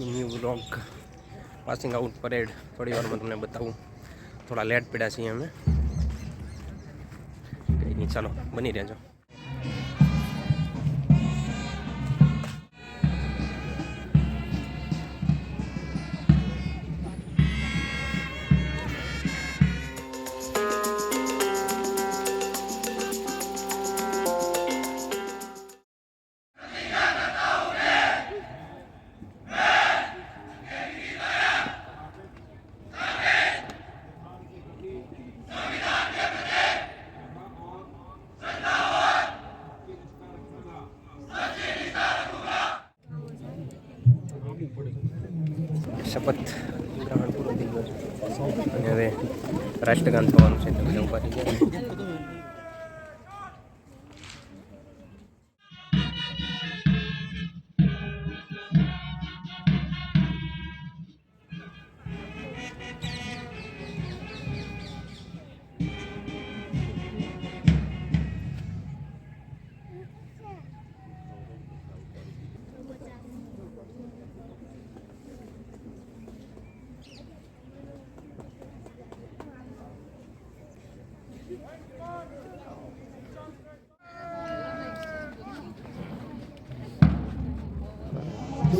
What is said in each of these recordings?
To new vlog passing out parade. થોડી વારમાં તમને બતાવું. થોડા લેટ પડ્યા છીએ અમે. કંઈ નહીં, ચાલો બની રહેજો. શપથ ગ્રહણ પૂરો થઈ ગયો છે અને હવે રાષ્ટ્રગાન થવાનું છે. તમે ઉભા થઈ ગયા.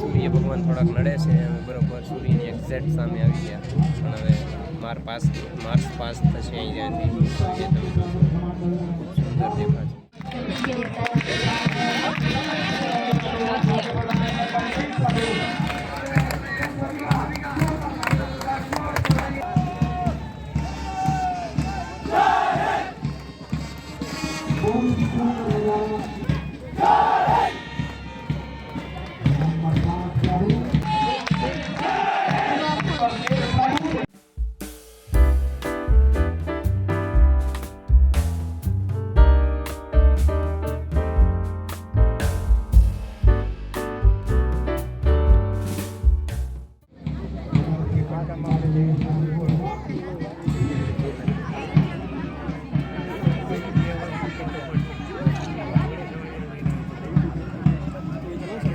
સૂર્ય ભગવાન થોડાક નડે છે. બરોબર સૂર્યની એક્ઝેક્ટ સામે આવી ગયા. પણ હવે માર્ચ પાસ થશે અહીં જ્યાંથી સૂર્ય તમે જોશો સુંદર દેખાશે.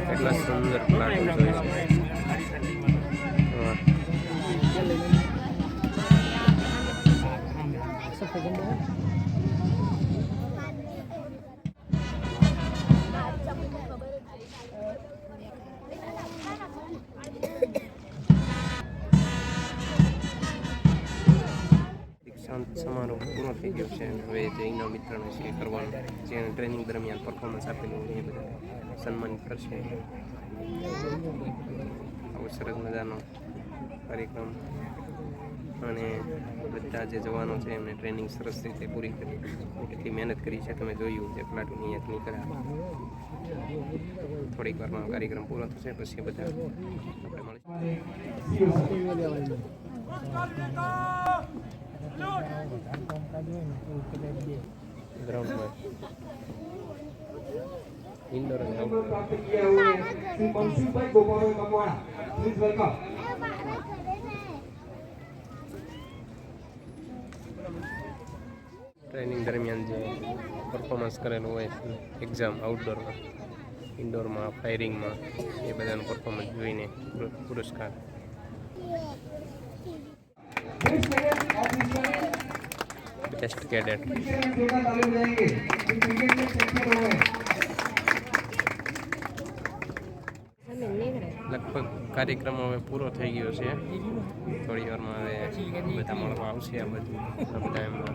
કેટલા સુંદર પ્લાન્ટ જોઈ છે. સમારોહ પૂરો થઈ ગયો છે. હવે જે ઇનામ વિતરણ છે કરવાનું, જેને ટ્રેનિંગ દરમિયાન પરફોર્મન્સ આપેલું એ બધા સન્માનિત કરશે. આવો સરસ મજાનો કાર્યક્રમ અને બધા જે જવાનો છે એમને ટ્રેનિંગ સરસ રીતે પૂરી કરી. કેટલી મહેનત કરી છે તમે જોયું. જે પ્લાટુન અહીંયા નીકળ્યા. થોડીક વારમાં કાર્યક્રમ પૂરો થશે પછી બધા આપણે મળીશું. ગ્રાઉન્ડમાં ઇન્ડોર અને ટ્રેનિંગ દરમિયાન જે પરફોર્મન્સ કરેલું હોય એક્ઝામ આઉટડોરમાં, ઇન્ડોરમાં, ફાયરિંગમાં એ બધાનું પરફોર્મન્સ જોઈને પુરસ્કાર. Best cadet. લગભગ કાર્યક્રમ હવે પૂરો થઈ ગયો છે. થોડી વારમાં હવે બધા મળવા આવશે. આ બધું બધા એમના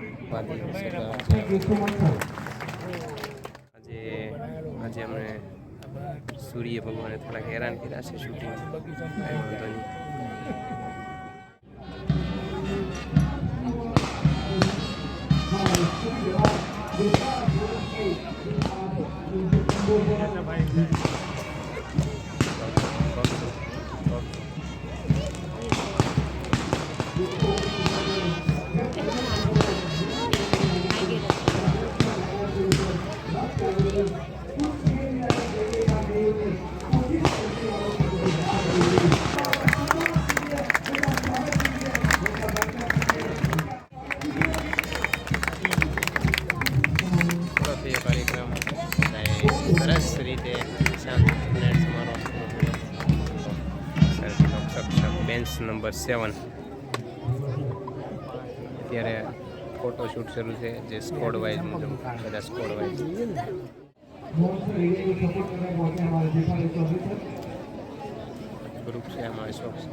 આજે અમે સૂર્ય ભગવાને થોડાક હેરાન કર્યા છે શૂટિંગ. કાંઈ વાંધો નહીં. Bench number 7. અત્યારે ફોટોશૂટ શરૂ છે, જે સ્કોડ વાઇઝ મુજબ બધા સ્કોડ વાઇઝ ગ્રુપ છે, અમારે શોપ છે.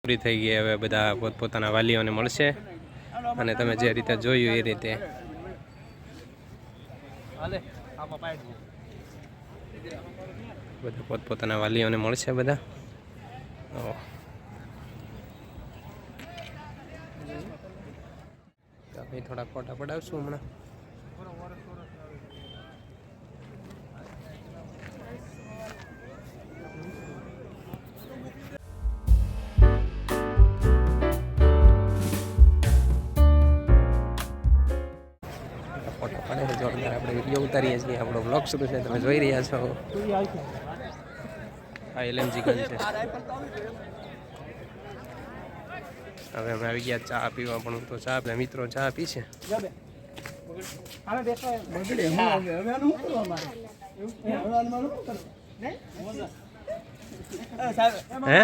પૂરી થઈ ગઈ. હવે બધા પોતપોતાના વાલીઓને મળશે અને તમે જે રીતે જોયું એ રીતે બધા પોતપોતાના વાલીઓને મળશે. બધા અમે થોડા ફોટા પડાવશું હમણાં. ફોટા પડે છે જોરદાર. આપણે વિડીયો ઉતારીએ છીએ, આપણો બ્લોગ શરૂ છે, તમે જોઈ રહ્યા છો. આ LMG ગન છે. હવે અમે આવી ગયા ચા પીવા, પણ તો ચા મિત્રો ચા પીશે. હે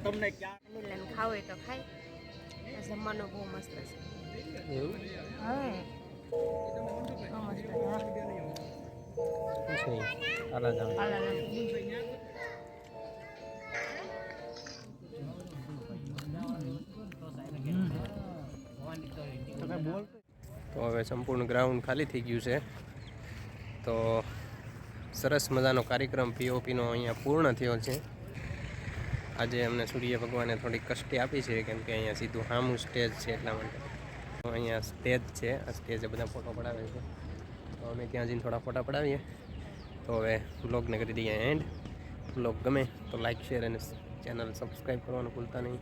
તમને ક્યાં ખાવ તો ખાય. જમવાનું બહુ મસ્ત છે. તો હવે સંપૂર્ણ ગ્રાઉન્ડ ખાલી થઈ ગયું છે. તો સરસ મજાનો કાર્યક્રમ POPનો અહીંયા પૂર્ણ થયો છે. આજે અમને સૂર્ય ભગવાને થોડી કષ્ટી આપી છે, કેમ કે અહીંયા સીધું સામું સ્ટેજ છે, એટલા માટે. તો અહીંયા સ્ટેજ છે, આ સ્ટેજે બધા ફોટો પડાવે છે. તો અમે ત્યાં જઈને થોડા ફોટા પડાવીએ. તો હવે બ્લોગને કરી દઈએ એન્ડ. બ્લોગ ગમે તો લાઈક, શેર અને ચેનલ સબસ્ક્રાઈબ કરવાનું ભૂલતા નહીં.